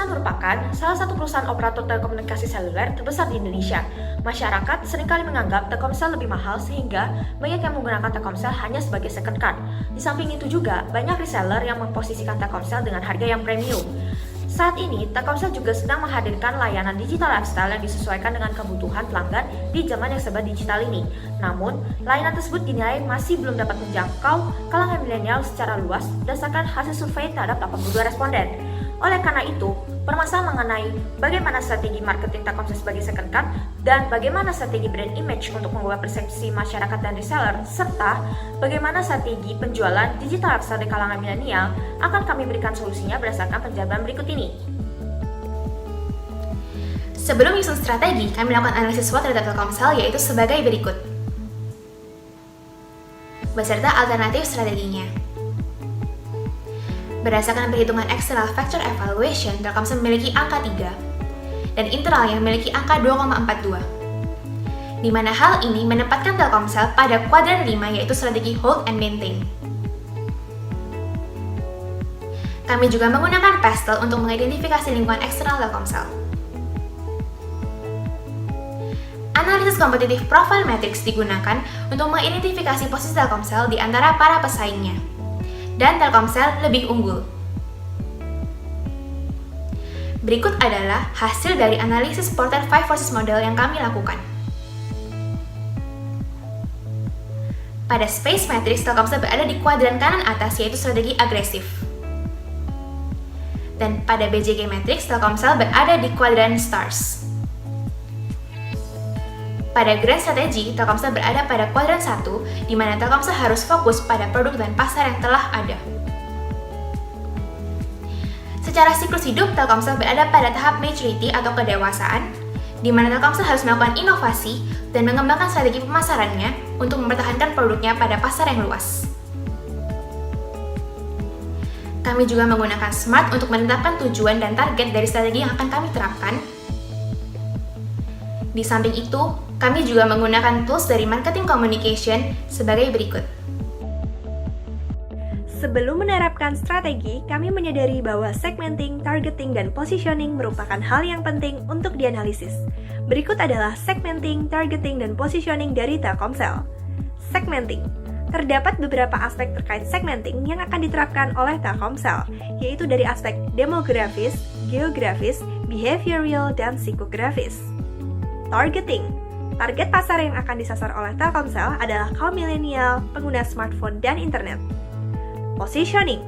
Telkomsel merupakan salah satu perusahaan operator telekomunikasi seluler terbesar di Indonesia. Masyarakat seringkali menganggap Telkomsel lebih mahal sehingga banyak yang menggunakan Telkomsel hanya sebagai second card. Di samping itu juga, banyak reseller yang memposisikan Telkomsel dengan harga yang premium. Saat ini, Telkomsel juga sedang menghadirkan layanan digital lifestyle yang disesuaikan dengan kebutuhan pelanggan di zaman yang serba digital ini. Namun, layanan tersebut dinilai masih belum dapat menjangkau kalangan milenial secara luas berdasarkan hasil survei terhadap 82 responden. Oleh karena itu, permasalahan mengenai bagaimana strategi marketing Telkomsel sebagai second card dan bagaimana strategi brand image untuk mengubah persepsi masyarakat dan reseller, serta bagaimana strategi penjualan digital lifestyle di kalangan milenial akan kami berikan solusinya berdasarkan penjabaran berikut ini. Sebelum menyusun strategi, kami melakukan analisis SWOT terhadap Telkomsel yaitu sebagai berikut. Beserta alternatif strateginya. Berdasarkan perhitungan external factor evaluation, Telkomsel memiliki angka 3 dan internal yang memiliki angka 2,42. Di mana hal ini menempatkan Telkomsel pada kuadran 5 yaitu strategi hold and maintain. Kami juga menggunakan Pestle untuk mengidentifikasi lingkungan eksternal Telkomsel. Analisis kompetitif profile matrix digunakan untuk mengidentifikasi posisi Telkomsel di antara para pesaingnya. Dan Telkomsel lebih unggul. Berikut adalah hasil dari analisis Porter 5 Forces model yang kami lakukan. Pada Space Matrix, Telkomsel berada di kuadran kanan atas yaitu strategi agresif. Dan pada BJG Matrix, Telkomsel berada di kuadran Stars. Pada Grand Strategy, Telkomsel berada pada kuadran 1, di mana Telkomsel harus fokus pada produk dan pasar yang telah ada. Secara siklus hidup, Telkomsel berada pada tahap maturity atau kedewasaan, di mana Telkomsel harus melakukan inovasi dan mengembangkan strategi pemasarannya untuk mempertahankan produknya pada pasar yang luas. Kami juga menggunakan SMART untuk menetapkan tujuan dan target dari strategi yang akan kami terapkan. Di samping itu, kami juga menggunakan tools dari marketing communication sebagai berikut. Sebelum menerapkan strategi, kami menyadari bahwa segmenting, targeting, dan positioning merupakan hal yang penting untuk dianalisis. Berikut adalah segmenting, targeting, dan positioning dari Telkomsel. Segmenting. Terdapat beberapa aspek terkait segmenting yang akan diterapkan oleh Telkomsel, yaitu dari aspek demografis, geografis, behavioral, dan psikografis. Targeting. Target pasar yang akan disasar oleh Telkomsel adalah kaum milenial, pengguna smartphone, dan internet. Positioning.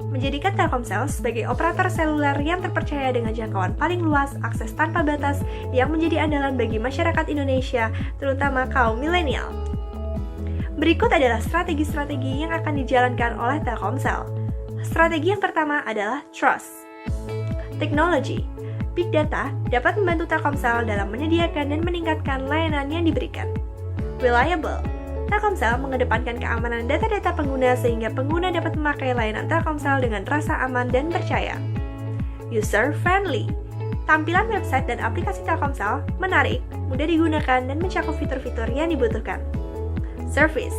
Menjadikan Telkomsel sebagai operator seluler yang terpercaya dengan jangkauan paling luas, akses tanpa batas, yang menjadi andalan bagi masyarakat Indonesia, terutama kaum milenial. Berikut adalah strategi-strategi yang akan dijalankan oleh Telkomsel. Strategi yang pertama adalah Trust. Teknologi. Big Data dapat membantu Telkomsel dalam menyediakan dan meningkatkan layanan yang diberikan. Reliable. Telkomsel mengedepankan keamanan data-data pengguna sehingga pengguna dapat memakai layanan Telkomsel dengan rasa aman dan percaya. User-friendly. Tampilan website dan aplikasi Telkomsel menarik, mudah digunakan, dan mencakup fitur-fitur yang dibutuhkan. Service.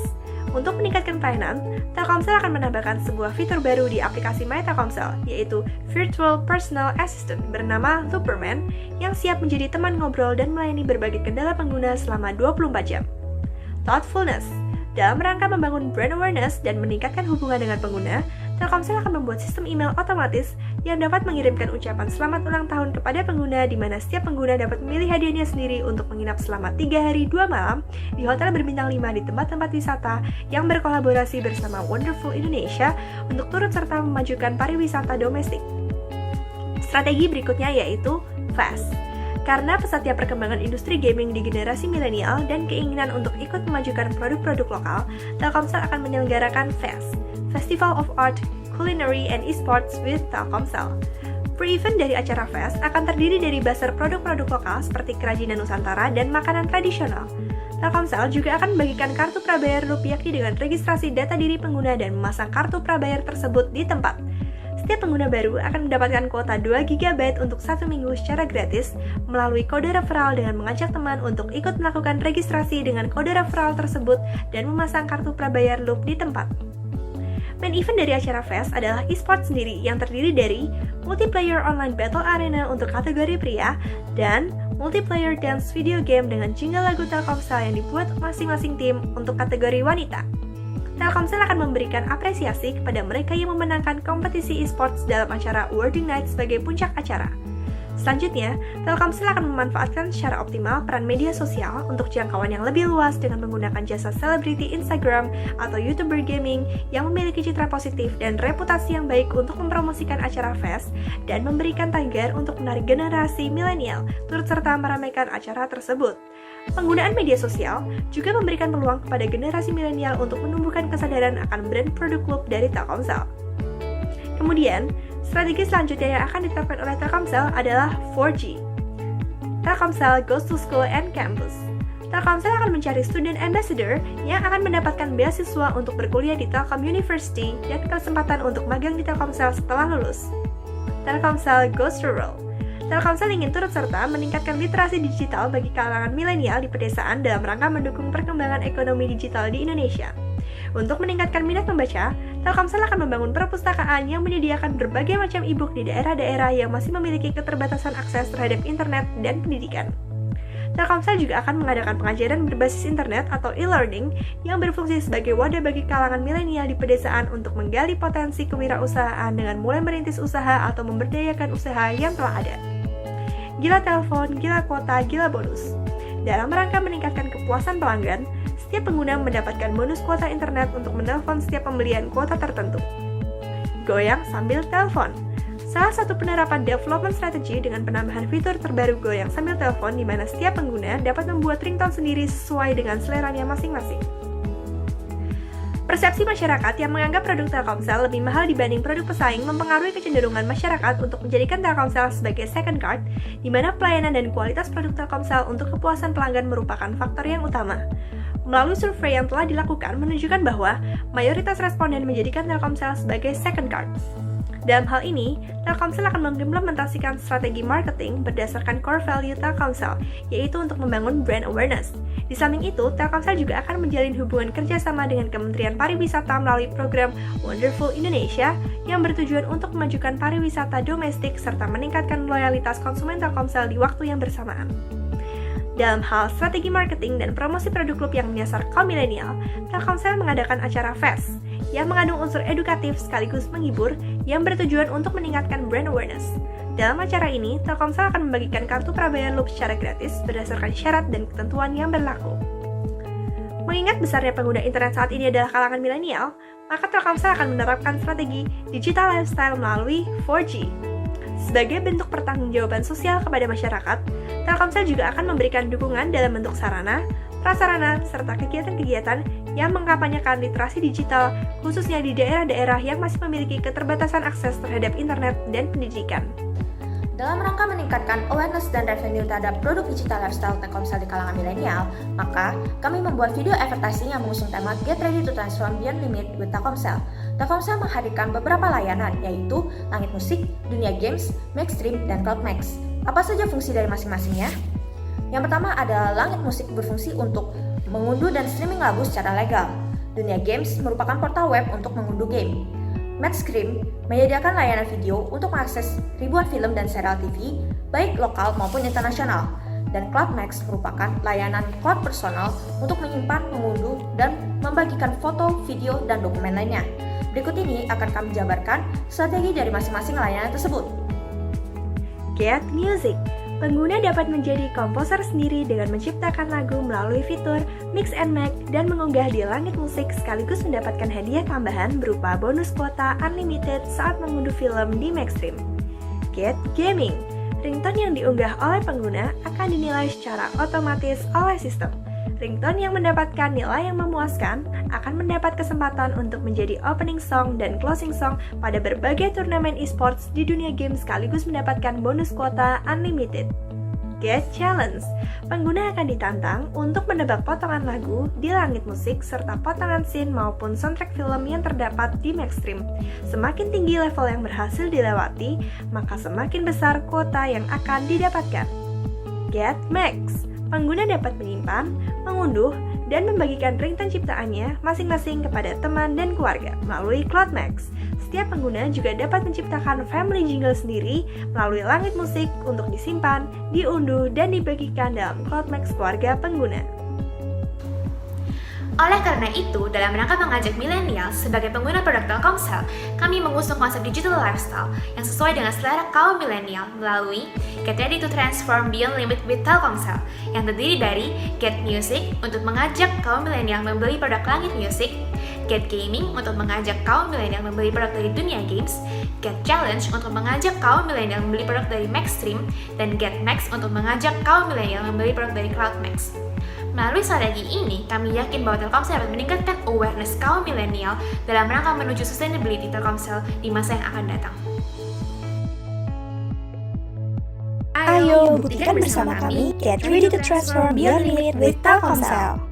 Untuk meningkatkan pelayanan, Telkomsel akan menambahkan sebuah fitur baru di aplikasi My Telkomsel, yaitu Virtual Personal Assistant bernama Superman yang siap menjadi teman ngobrol dan melayani berbagai kendala pengguna selama 24 jam. Thoughtfulness. Dalam rangka membangun brand awareness dan meningkatkan hubungan dengan pengguna, Telkomsel akan membuat sistem email otomatis yang dapat mengirimkan ucapan selamat ulang tahun kepada pengguna di mana setiap pengguna dapat memilih hadiahnya sendiri untuk menginap selama 3 hari 2 malam di hotel berbintang 5 di tempat-tempat wisata yang berkolaborasi bersama Wonderful Indonesia untuk turut serta memajukan pariwisata domestik. Strategi berikutnya yaitu Fast. Karena pesatnya perkembangan industri gaming di generasi milenial dan keinginan untuk ikut memajukan produk-produk lokal, Telkomsel akan menyelenggarakan FEST, Festival of Art, Culinary, and Esports with Telkomsel. Pre-event dari acara FEST akan terdiri dari bazar produk-produk lokal seperti kerajinan Nusantara dan makanan tradisional. Telkomsel juga akan membagikan kartu prabayar Loop yakni dengan registrasi data diri pengguna dan memasang kartu prabayar tersebut di tempat. Setiap pengguna baru akan mendapatkan kuota 2 GB untuk 1 minggu secara gratis melalui kode referral dengan mengajak teman untuk ikut melakukan registrasi dengan kode referral tersebut dan memasang kartu prabayar Loop di tempat. Main event dari acara Fest adalah e-sport sendiri yang terdiri dari multiplayer online battle arena untuk kategori pria dan multiplayer dance video game dengan jingle lagu Telkomsel yang dibuat masing-masing tim untuk kategori wanita. Telkomsel akan memberikan apresiasi kepada mereka yang memenangkan kompetisi e-sports dalam acara Awarding Night sebagai puncak acara. Selanjutnya, Telkomsel akan memanfaatkan secara optimal peran media sosial untuk jangkauan yang lebih luas dengan menggunakan jasa selebriti Instagram atau YouTuber gaming yang memiliki citra positif dan reputasi yang baik untuk mempromosikan acara Fest dan memberikan tagar untuk menarik generasi milenial turut serta meramaikan acara tersebut. Penggunaan media sosial juga memberikan peluang kepada generasi milenial untuk menumbuhkan kesadaran akan brand produk klub dari Telkomsel. Kemudian, strategi selanjutnya yang akan diterapkan oleh Telkomsel adalah 4G. Telkomsel Goes to School and Campus. Telkomsel akan mencari student ambassador yang akan mendapatkan beasiswa untuk berkuliah di Telkom University dan kesempatan untuk magang di Telkomsel setelah lulus. Telkomsel Goes Rural. Telkomsel ingin turut serta meningkatkan literasi digital bagi kalangan milenial di pedesaan dalam rangka mendukung perkembangan ekonomi digital di Indonesia. Untuk meningkatkan minat membaca, Telkomsel akan membangun perpustakaan yang menyediakan berbagai macam e-book di daerah-daerah yang masih memiliki keterbatasan akses terhadap internet dan pendidikan. Telkomsel juga akan mengadakan pengajaran berbasis internet atau e-learning yang berfungsi sebagai wadah bagi kalangan milenial di pedesaan untuk menggali potensi kewirausahaan dengan mulai merintis usaha atau memberdayakan usaha yang telah ada. Gila telepon, gila kuota, gila bonus. Dalam rangka meningkatkan kepuasan pelanggan, setiap pengguna mendapatkan bonus kuota internet untuk menelpon setiap pembelian kuota tertentu. Goyang sambil telepon. Salah satu penerapan development strategy dengan penambahan fitur terbaru Goyang sambil telepon di mana setiap pengguna dapat membuat ringtone sendiri sesuai dengan seleranya masing-masing. Persepsi masyarakat yang menganggap produk Telkomsel lebih mahal dibanding produk pesaing mempengaruhi kecenderungan masyarakat untuk menjadikan Telkomsel sebagai second card, di mana pelayanan dan kualitas produk Telkomsel untuk kepuasan pelanggan merupakan faktor yang utama. Melalui survei yang telah dilakukan menunjukkan bahwa mayoritas responden menjadikan Telkomsel sebagai second card. Dalam hal ini, Telkomsel akan mengimplementasikan strategi marketing berdasarkan core value Telkomsel, yaitu untuk membangun brand awareness. Di samping itu, Telkomsel juga akan menjalin hubungan kerjasama dengan Kementerian Pariwisata melalui program Wonderful Indonesia yang bertujuan untuk memajukan pariwisata domestik serta meningkatkan loyalitas konsumen Telkomsel di waktu yang bersamaan. Dalam hal strategi marketing dan promosi produk klub yang menyasar kaum milenial, Telkomsel mengadakan acara Fest yang mengandung unsur edukatif sekaligus menghibur yang bertujuan untuk meningkatkan brand awareness. Dalam acara ini, Telkomsel akan membagikan kartu prabayar loop secara gratis berdasarkan syarat dan ketentuan yang berlaku. Mengingat besarnya pengguna internet saat ini adalah kalangan milenial, maka Telkomsel akan menerapkan strategi digital lifestyle melalui 4G. Sebagai bentuk pertanggungjawaban sosial kepada masyarakat, Telkomsel juga akan memberikan dukungan dalam bentuk sarana, prasarana, serta kegiatan-kegiatan yang mengkampanyekan literasi digital, khususnya di daerah-daerah yang masih memiliki keterbatasan akses terhadap internet dan pendidikan. Dalam rangka meningkatkan awareness dan revenue terhadap produk digital lifestyle Telkomsel di kalangan milenial, maka kami membuat video advertising yang mengusung tema Get Ready to Transform Beyond Limit with Telkomsel. Telkomsel menghadirkan beberapa layanan, yaitu Langit Musik, Dunia Games, Maxstream, dan CloudMax. Apa saja fungsi dari masing-masingnya? Yang pertama adalah Langit Musik berfungsi untuk mengunduh dan streaming lagu secara legal. Dunia Games merupakan portal web untuk mengunduh game. Maxstream menyediakan layanan video untuk mengakses ribuan film dan serial TV, baik lokal maupun internasional. Dan CloudMax merupakan layanan cloud personal untuk menyimpan, mengunduh, dan membagikan foto, video, dan dokumen lainnya. Berikut ini akan kami jabarkan strategi dari masing-masing layanan tersebut. Get Music. Pengguna dapat menjadi komposer sendiri dengan menciptakan lagu melalui fitur Mix and Match dan mengunggah di Langit Musik sekaligus mendapatkan hadiah tambahan berupa bonus kuota unlimited saat mengunduh film di Maxstream. Get Gaming. Ringtone yang diunggah oleh pengguna akan dinilai secara otomatis oleh sistem. Ringtone yang mendapatkan nilai yang memuaskan akan mendapat kesempatan untuk menjadi opening song dan closing song pada berbagai turnamen e-sports di dunia game sekaligus mendapatkan bonus kuota unlimited. Get Challenge. Pengguna akan ditantang untuk menebak potongan lagu di Langit Musik serta potongan scene maupun soundtrack film yang terdapat di Maxstream. Semakin tinggi level yang berhasil dilewati, maka semakin besar kuota yang akan didapatkan. Get Max. Pengguna dapat menyimpan, mengunduh, dan membagikan ringtone ciptaannya masing-masing kepada teman dan keluarga melalui CloudMax. Setiap pengguna juga dapat menciptakan family jingle sendiri melalui langit musik untuk disimpan, diunduh, dan dibagikan dalam CloudMax keluarga pengguna. Oleh karena itu, dalam rangka mengajak milenial sebagai pengguna produk Telkomsel, kami mengusung konsep digital lifestyle yang sesuai dengan selera kaum milenial melalui Get Ready to Transform Beyond Limit with Telkomsel, yang terdiri dari Get Music untuk mengajak kaum milenial membeli produk langit musik, Get Gaming untuk mengajak kaum milenial membeli produk dari dunia games, Get Challenge untuk mengajak kaum milenial membeli produk dari Maxstream, dan Get Max untuk mengajak kaum milenial membeli produk dari CloudMax. Melalui strategi ini, kami yakin bahwa Telkomsel dapat meningkatkan awareness kaum milenial dalam rangka menuju sustainability Telkomsel di masa yang akan datang. Ayo buktikan bersama kami, get ready to transform beyond limit with Telkomsel.